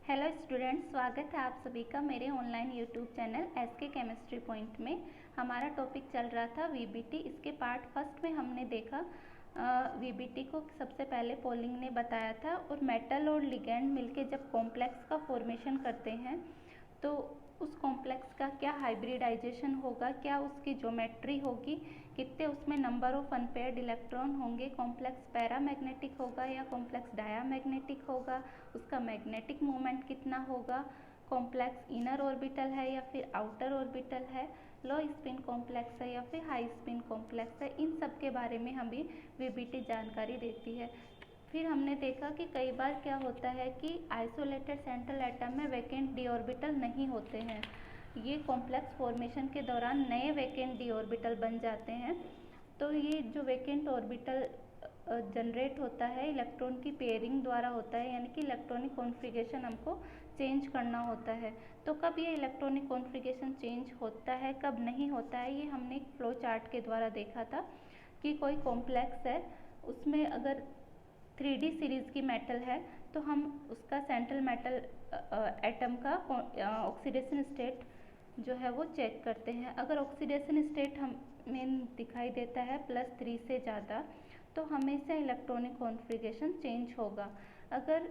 Hello students, स्वागत है आप सभी का मेरे online YouTube channel SK chemistry point में। हमारा टॉपिक चल रहा था वीबीटी। इसके पार्ट फर्स्ट में हमने देखा वीबीटी को सबसे पहले पॉलिंग ने बताया था, और मेटल और लिगेंड मिलके जब कॉम्प्लेक्स का फॉर्मेशन करते हैं तो उस कॉम्प्लेक्स का क्या हाइब्रिडाइजेशन होगा, क्या उसकी ज्योमेट्री होगी, कितने उसमें नंबर ऑफ अनपेयर्ड इलेक्ट्रॉन होंगे, कॉम्प्लेक्स पैरामैग्नेटिक होगा या कॉम्प्लेक्स डायामैग्नेटिक होगा, उसका मैग्नेटिक मोमेंट कितना होगा, कॉम्प्लेक्स इनर ऑर्बिटल है या फिर आउटर ऑर्बिटल है, लो स्पिन कॉम्प्लेक्स है या फिर हाई स्पिन कॉम्प्लेक्स है। इन सब के बारे में हमें वीबीटी जानकारी देती है। फिर हमने देखा कि कई बार क्या होता है कि आइसोलेटेड सेंट्रल एटम में वैकेंट डी ऑर्बिटल नहीं होते हैं। ये कॉम्प्लेक्स फॉर्मेशन के दौरान नए वैकेंट डी ऑर्बिटल बन जाते हैं। तो ये जो वैकेंट ऑर्बिटल जनरेट होता है इलेक्ट्रॉन की पेयरिंग द्वारा होता है, यानी कि इलेक्ट्रॉनिक कॉन्फ़िगरेशन हमको चेंज करना होता है। तो कब ये इलेक्ट्रॉनिक कॉन्फ़िगरेशन चेंज होता है, कब नहीं होता है, ये हमने एक फ्लो चार्ट के द्वारा देखा था कि कोई कॉम्प्लेक्स है, उसमें अगर 3D सीरीज़ की मेटल है तो हम उसका सेंट्रल मेटल एटम का ऑक्सीडेशन स्टेट जो है वो चेक करते हैं। अगर ऑक्सीडेशन स्टेट हमें दिखाई देता है +3 से ज़्यादा तो हमेशा इलेक्ट्रॉनिक कॉन्फ़िगरेशन चेंज होगा। अगर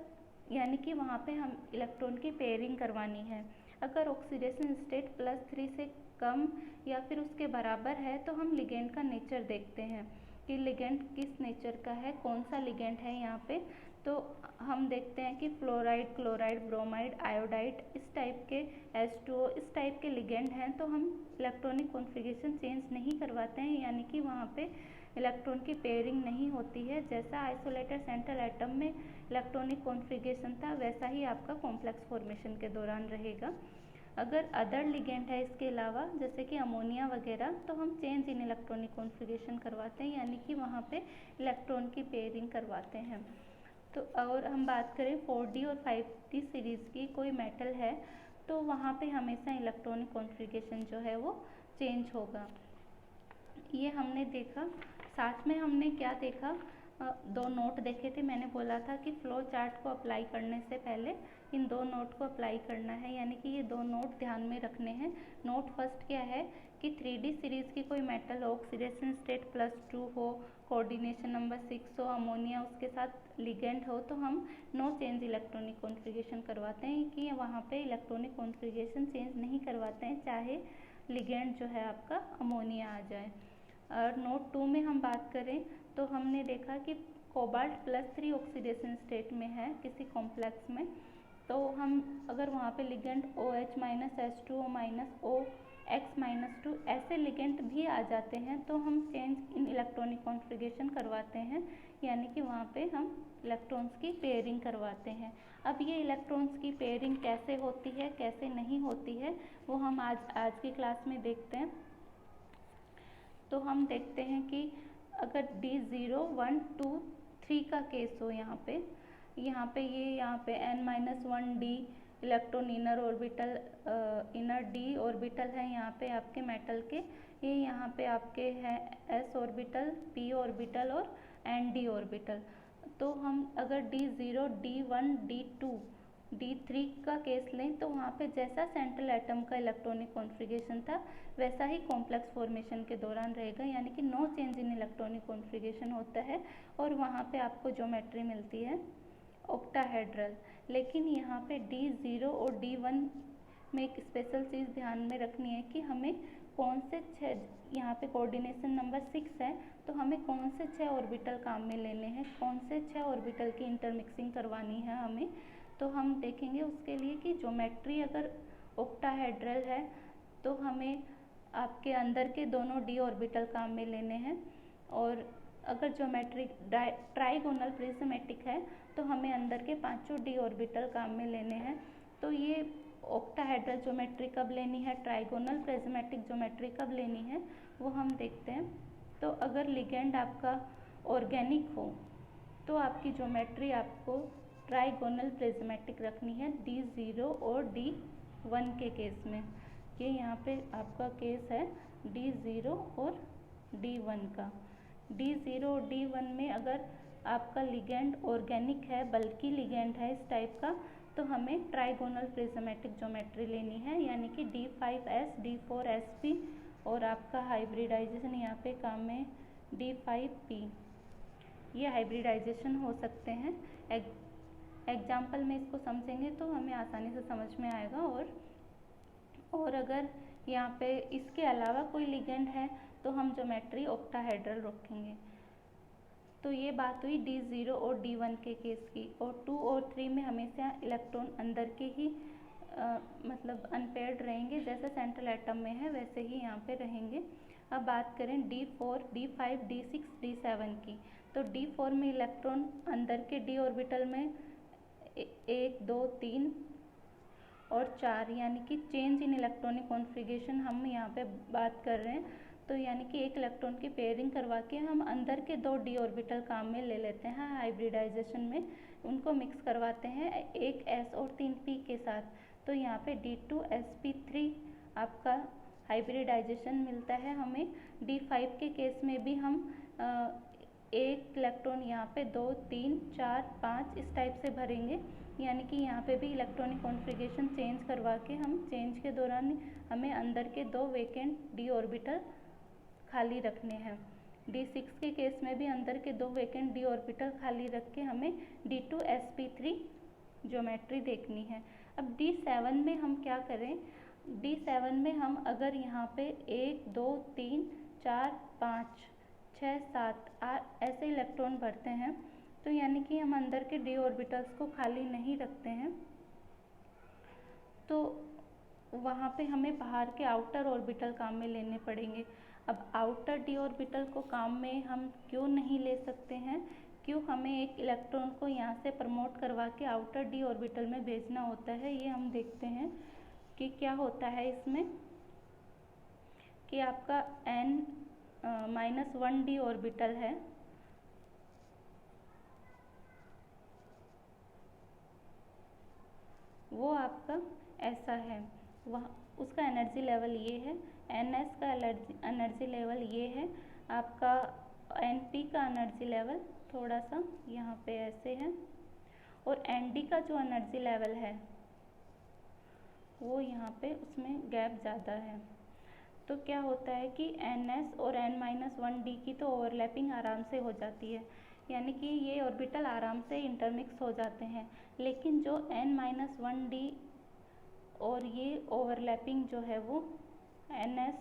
यानी कि वहाँ पे हम इलेक्ट्रॉन की पेयरिंग करवानी है। अगर ऑक्सीडेशन स्टेट +3 से कम या फिर उसके बराबर है तो हम लिगेंड का नेचर देखते हैं कि लिगेंड किस नेचर का है, कौन सा लिगेंड है यहाँ पे। तो हम देखते हैं कि फ्लोराइड, क्लोराइड, ब्रोमाइड, आयोडाइड, इस टाइप के H2O, इस टाइप के लिगेंड हैं तो हम इलेक्ट्रॉनिक कॉन्फ़िगरेशन चेंज नहीं करवाते हैं, यानी कि वहाँ पे इलेक्ट्रॉन की पेयरिंग नहीं होती है। जैसा आइसोलेटेड सेंट्रल एटम में इलेक्ट्रॉनिक कॉन्फ़िगरेशन था वैसा ही आपका कॉम्प्लेक्स फॉर्मेशन के दौरान रहेगा। अगर अदर लिगेंड है इसके अलावा, जैसे कि अमोनिया वगैरह, तो हम चेंज इन इलेक्ट्रॉनिक कॉन्फ़िगरेशन करवाते हैं, यानी कि वहाँ पे इलेक्ट्रॉन की पेयरिंग करवाते हैं। तो और हम बात करें 4D और 5D सीरीज़ की कोई मेटल है तो वहाँ पे हमेशा इलेक्ट्रॉनिक कॉन्फ़िगरेशन जो है वो चेंज होगा। ये हमने देखा। साथ में हमने क्या देखा, दो नोट देखे थे। मैंने बोला था कि फ्लो चार्ट को अप्लाई करने से पहले इन दो नोट को अप्लाई करना है, यानी कि ये दो नोट ध्यान में रखने हैं। नोट फर्स्ट क्या है कि 3D सीरीज़ की कोई मेटल हो, ऑक्सीडेशन स्टेट +2 हो, कोऑर्डिनेशन नंबर 6 हो, अमोनिया उसके साथ लिगेंड हो, तो हम नो चेंज इलेक्ट्रॉनिक कॉन्फ़िगरेशन करवाते हैं कि वहाँ पे इलेक्ट्रॉनिक कॉन्फ़िगरेशन चेंज नहीं करवाते हैं, चाहे लिगेंड जो है आपका अमोनिया आ जाए। और नोट 2 में हम बात करें तो हमने देखा कि कोबाल्ट +3 ऑक्सीडेशन स्टेट में है किसी कॉम्प्लेक्स में, तो हम अगर वहाँ पे लिगेंड OH H2O OX-2 ऐसे लिगेंड भी आ जाते हैं तो हम चेंज इन इलेक्ट्रॉनिक कॉन्फ़िगरेशन करवाते हैं, यानी कि वहाँ पे हम इलेक्ट्रॉन्स की पेयरिंग करवाते हैं। अब ये इलेक्ट्रॉन्स की पेयरिंग कैसे होती है, कैसे नहीं होती है, वो हम आज की क्लास में देखते हैं। तो हम देखते हैं कि अगर D0 1 2 3 का केस हो, यहाँ पे N-1 D electron inner orbital, inner D orbital है यहाँ पे आपके मेटल के, ये यहाँ पे आपके हैं S ऑर्बिटल, P ऑर्बिटल और ND ऑर्बिटल। तो हम अगर D0 D1 D2 D3 का केस लें तो वहाँ पे जैसा सेंट्रल एटम का इलेक्ट्रॉनिक कॉन्फ़िगरेशन था वैसा ही कॉम्प्लेक्स फॉर्मेशन के दौरान रहेगा, यानी कि no change in electronic configuration होता है और वहाँ पे आपको ज्योमेट्री मिलती है ऑक्टाहेड्रल। लेकिन यहाँ पे D0 और D1 में एक स्पेशल चीज़ ध्यान में रखनी है कि हमें कौन से 6, यहाँ पे कोऑर्डिनेशन नंबर 6 है तो हमें कौन से 6 ऑर्बिटल काम में लेने हैं, कौन से 6 ऑर्बिटल की इंटरमिक्सिंग करवानी है हमें। तो हम देखेंगे उसके लिए कि ज्योमेट्री अगर ऑक्टाहेड्रल है तो हमें आपके अंदर के दोनों D ऑर्बिटल काम में लेने हैं, और अगर ज्योमेट्री ट्राइगोनल प्रिज्मेटिक है तो हमें अंदर के पांचों D ऑर्बिटल काम में लेने हैं। तो ये ऑक्टाहेड्रल ज्योमेट्री कब लेनी है, ट्राइगोनल प्रिज्मेटिक ज्योमेट्री कब लेनी है, वो हम देखते हैं। तो अगर लिगेंड आपका ऑर्गेनिक हो तो आपकी ज्योमेट्री आपको ट्राइगोनल प्रिज्मेटिक रखनी है D0 और D1 के केस में। ये यहाँ पे आपका केस है D0 और D1 का। D0 और D1 में अगर आपका लिगेंड ऑर्गेनिक है, बल्कि लिगेंड है इस टाइप का, तो हमें ट्राइगोनल प्रिज्मेटिक ज्योमेट्री लेनी है, यानी कि D5S D4SP और आपका हाइब्रिडाइजेशन यहाँ पे काम में D5P। ये हाइब्रिडाइजेशन हो सकते हैं। एग्जाम्पल में इसको समझेंगे तो हमें आसानी से समझ में आएगा। और अगर यहाँ पे इसके अलावा कोई लिगेंड है तो हम ज्योमेट्री ऑक्टाहेड्रल रखेंगे। तो ये बात हुई D0 और D1 के केस की। और 2 और 3 में हमेशा इलेक्ट्रॉन अंदर के ही मतलब अनपेयर्ड रहेंगे, जैसे सेंट्रल एटम में है वैसे ही यहाँ पे रहेंगे। अब बात करें D4, D5, D6, D7 की। तो D4 में इलेक्ट्रॉन अंदर के D ऑर्बिटल में 1, 2, 3 और 4, यानी कि चेंज इन इलेक्ट्रॉनिक कॉन्फ़िगरेशन हम यहाँ पे बात कर रहे हैं। तो यानी कि एक इलेक्ट्रॉन की पेयरिंग करवा के हम अंदर के 2 D ऑर्बिटल काम में ले लेते हैं हाइब्रिडाइजेशन में, उनको मिक्स करवाते हैं एक S और 3 P के साथ। तो यहाँ पे D2sp3 आपका हाइब्रिडाइजेशन मिलता है हमें। D5 के केस में भी हम एक इलेक्ट्रॉन यहाँ पे 2, 3, 4, 5 इस टाइप से भरेंगे, यानी कि यहाँ पे भी इलेक्ट्रॉनिक कॉन्फ़िगरेशन चेंज करवा के हम चेंज के दौरान हमें अंदर के 2 वेकेंट D ऑर्बिटल खाली रखने हैं। D6 के केस में भी अंदर के 2 वेकेंट D ऑर्बिटल खाली रख के हमें D2sp3 ज्योमेट्री देखनी है। अब D7 में हम क्या करें? D7 में हम अगर यहाँ पे 1, 2, 3, 4, 5, 6, 7, 8 ऐसे इलेक्ट्रॉन भरते हैं, तो यानी कि हम अंदर के D ऑर्बिटल्स को खाली नहीं रखते हैं, तो वहाँ पे हमें बाहर के आउटर ऑर्बिटल काम में लेने पड़ेंगे। अब आउटर D ऑर्बिटल को काम में हम क्यों नहीं ले सकते हैं? क्यों हमें एक इलेक्ट्रॉन को यहाँ से प्रमोट करवा के आउटर D ऑर्बिटल में भेजना होता है, ये हम देखते हैं कि क्या होता है इसमें। कि आपका n-1D ऑर्बिटल है, वो आपका ऐसा है, वह उसका एनर्जी लेवल ये है, ns का एनर्जी लेवल ये है, आपका np का एनर्जी लेवल थोड़ा सा यहाँ पे ऐसे है, और nd का जो एनर्जी लेवल है वो यहाँ पे उसमें गैप ज़्यादा है। तो क्या होता है कि ns और n-1d की तो ओवरलैपिंग आराम से हो जाती है, यानी कि ये ऑर्बिटल आराम से इंटरमिक्स हो जाते हैं। लेकिन जो n-1d और ये ओवरलैपिंग जो है वो ns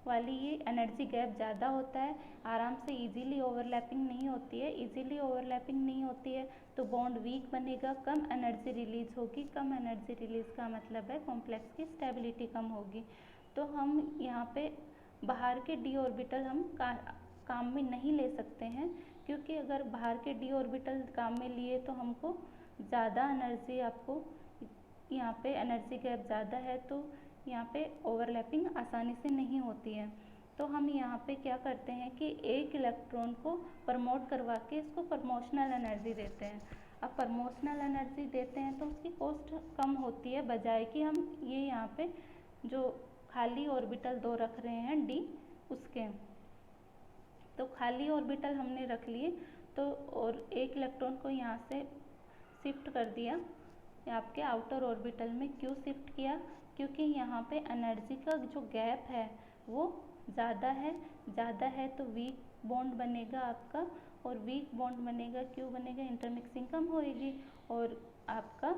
वाली, ये एनर्जी गैप ज़्यादा होता है, आराम से इजीली ओवरलैपिंग नहीं होती है। इजीली ओवरलैपिंग नहीं होती है तो बॉन्ड वीक बनेगा, कम एनर्जी रिलीज होगी। कम एनर्जी रिलीज का मतलब है कॉम्प्लेक्स की स्टेबिलिटी कम होगी। तो हम यहाँ पे बाहर के D ऑर्बिटल हम काम में नहीं ले सकते हैं, क्योंकि अगर बाहर के D ऑर्बिटल काम में लिए तो हमको ज़्यादा एनर्जी, आपको यहाँ पे एनर्जी गैप ज़्यादा है, तो यहाँ पे ओवरलैपिंग आसानी से नहीं होती है। तो हम यहाँ पे क्या करते हैं कि एक इलेक्ट्रॉन को प्रमोट करवा के इसको प्रमोशनल एनर्जी देते हैं। अब प्रमोशनल एनर्जी देते हैं तो उसकी कॉस्ट कम होती है, बजाय कि हम ये यहाँ पे जो खाली ऑर्बिटल 2 रख रहे हैं D उसके। तो खाली ऑर्बिटल हमने रख लिए, तो और एक इलेक्ट्रॉन को यहाँ से शिफ्ट कर दिया आपके आउटर ऑर्बिटल में। क्यों शिफ्ट किया? क्योंकि यहाँ पे एनर्जी का जो गैप है वो ज़्यादा है तो वीक बॉन्ड बनेगा आपका, और वीक बॉन्ड बनेगा, क्यों बनेगा? इंटरमिक्सिंग कम होएगी और आपका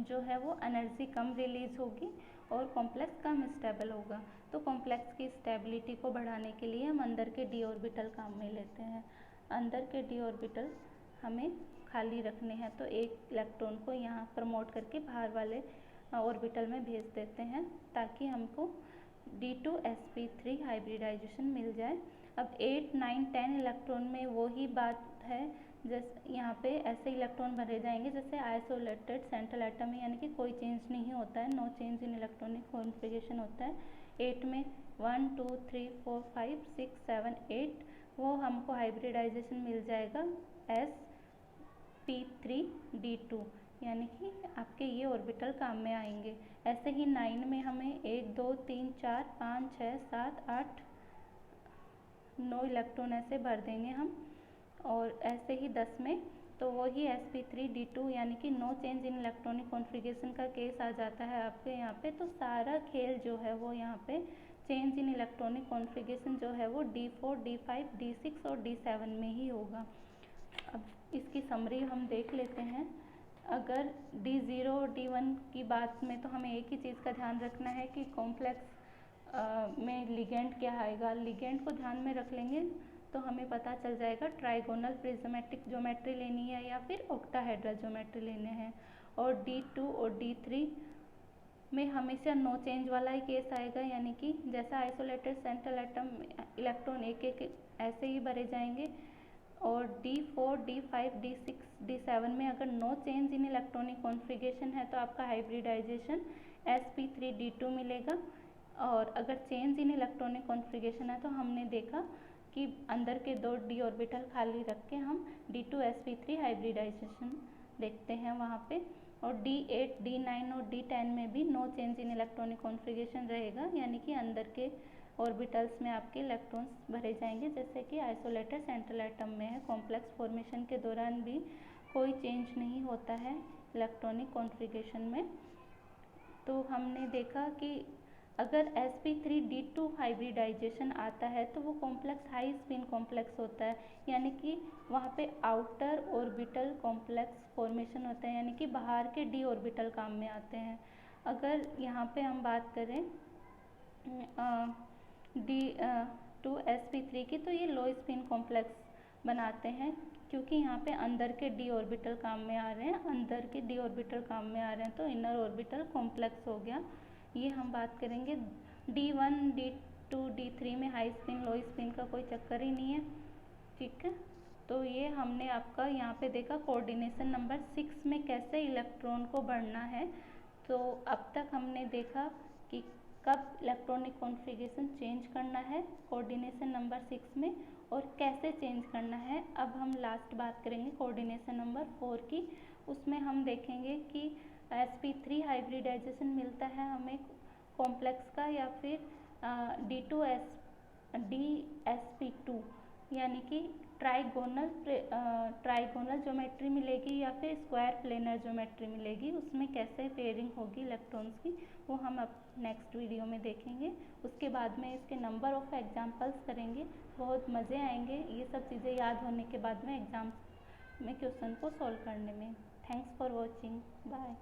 जो है वो एनर्जी कम रिलीज होगी और कॉम्प्लेक्स कम स्टेबल होगा। तो कॉम्प्लेक्स की स्टेबिलिटी को बढ़ाने के लिए हम अंदर के D ऑर्बिटल काम में लेते हैं। अंदर के D ऑर्बिटल हमें खाली रखने हैं, तो एक इलेक्ट्रॉन को यहाँ प्रमोट करके बाहर वाले ऑर्बिटल में भेज देते हैं, ताकि हमको D2sp3 हाइब्रिडाइजेशन मिल जाए। अब 8, 9, 10 इलेक्ट्रॉन में वही बात है, जैसे यहाँ पे ऐसे इलेक्ट्रॉन भरे जाएंगे जैसे आइसोलेटेड सेंट्रल एटम है, यानी कि कोई चेंज नहीं होता है, no change in electronic configuration होता है। 8 में 1, 2, 3, 4, 5, 6, 7, 8 वो हमको हाइब्रिडाइजेशन मिल जाएगा sp3d2, यानी कि आपके ये ऑर्बिटल काम में आएंगे। ऐसे ही 9 में हमें 1, 2, 3, 4, 5, 6, 7, 8, 9 इलेक्ट्रॉन ऐसे भर देंगे हम, और ऐसे ही 10 में तो वही sp3d2 यानी कि no change in electronic configuration का केस आ जाता है आपके यहाँ पे। तो सारा खेल जो है वो यहाँ पे चेंज इन इलेक्ट्रॉनिक कॉन्फ़िगरेशन जो है वो D4, D5, D6 और D7 में ही होगा। अब इसकी समरी हम देख लेते हैं। अगर D0 और D1 की बात में तो हमें एक ही चीज़ का ध्यान रखना है कि कॉम्प्लेक्स में लिगेंड क्या आएगा। लिगेंड को ध्यान में रख लेंगे तो हमें पता चल जाएगा ट्राइगोनल प्रिज्मेटिक ज्योमेट्री लेनी है या फिर ऑक्टाहेड्रल ज्योमेट्री लेने हैं। और D2 और D3 में हमेशा नो चेंज वाला ही केस आएगा, यानी कि जैसा आइसोलेटेड सेंट्रल एटम इलेक्ट्रॉन एक एक ऐसे ही भरे जाएंगे। और D4, D5, D6, D7 में अगर no change in electronic configuration है तो आपका हाइब्रिडाइजेशन sp3d2 मिलेगा। और अगर चेंज इन इलेक्ट्रॉनिक कॉन्फ़िगरेशन है तो हमने देखा कि अंदर के दो d ऑर्बिटल खाली रख के हम D2 sp3 हाइब्रिडाइजेशन देखते हैं वहाँ पे। और D8, D9 और D10 में भी no change in electronic configuration रहेगा, यानी कि अंदर के ऑर्बिटल्स में आपके इलेक्ट्रॉन्स भरे जाएंगे जैसे कि आइसोलेटेड सेंट्रल एटम में है। कॉम्प्लेक्स फॉर्मेशन के दौरान भी कोई चेंज नहीं होता है इलेक्ट्रॉनिक कॉन्फ़िगरेशन में। तो हमने देखा कि अगर sp3d2 हाइब्रिडाइजेशन आता है तो वो कॉम्प्लेक्स हाई स्पिन कॉम्प्लेक्स होता है, यानी कि वहाँ पे आउटर ऑर्बिटल कॉम्प्लेक्स फॉर्मेशन होता है, यानी कि बाहर के d ऑर्बिटल काम में आते हैं। अगर यहाँ पे हम बात करें D2 sp3 की तो ये लो स्पिन कॉम्प्लेक्स बनाते हैं, क्योंकि यहाँ पे अंदर के d ऑर्बिटल काम में आ रहे हैं, अंदर के d ऑर्बिटल काम में आ रहे हैं तो इनर ऑर्बिटल कॉम्प्लेक्स हो गया। ये हम बात करेंगे। D1, D2, D3 में हाई स्पिन लो स्पिन का कोई चक्कर ही नहीं है, ठीक है। तो ये हमने आपका यहाँ पे देखा कोऑर्डिनेशन नंबर 6 में कैसे इलेक्ट्रॉन को बढ़ना है। तो अब तक हमने देखा कि कब इलेक्ट्रॉनिक कॉन्फ़िगरेशन चेंज करना है कोऑर्डिनेशन नंबर 6 में और कैसे चेंज करना है। अब हम लास्ट बात करेंगे कोऑर्डिनेशन नंबर 4 की। उसमें हम देखेंगे कि sp3 हाइब्रिडाइजेशन मिलता है हमें कॉम्प्लेक्स का या फिर dsp2 यानी कि ट्राइगोनल ज्योमेट्री मिलेगी या फिर स्क्वायर प्लेनर ज्योमेट्री मिलेगी। उसमें कैसे पेयरिंग होगी इलेक्ट्रॉन्स की वो हम अब नेक्स्ट वीडियो में देखेंगे। उसके बाद में इसके नंबर ऑफ एग्जांपल्स करेंगे, बहुत मज़े आएंगे ये सब चीज़ें याद होने के बाद में एग्ज़ाम में क्वेश्चन को सॉल्व करने में। Thanks for watching, bye.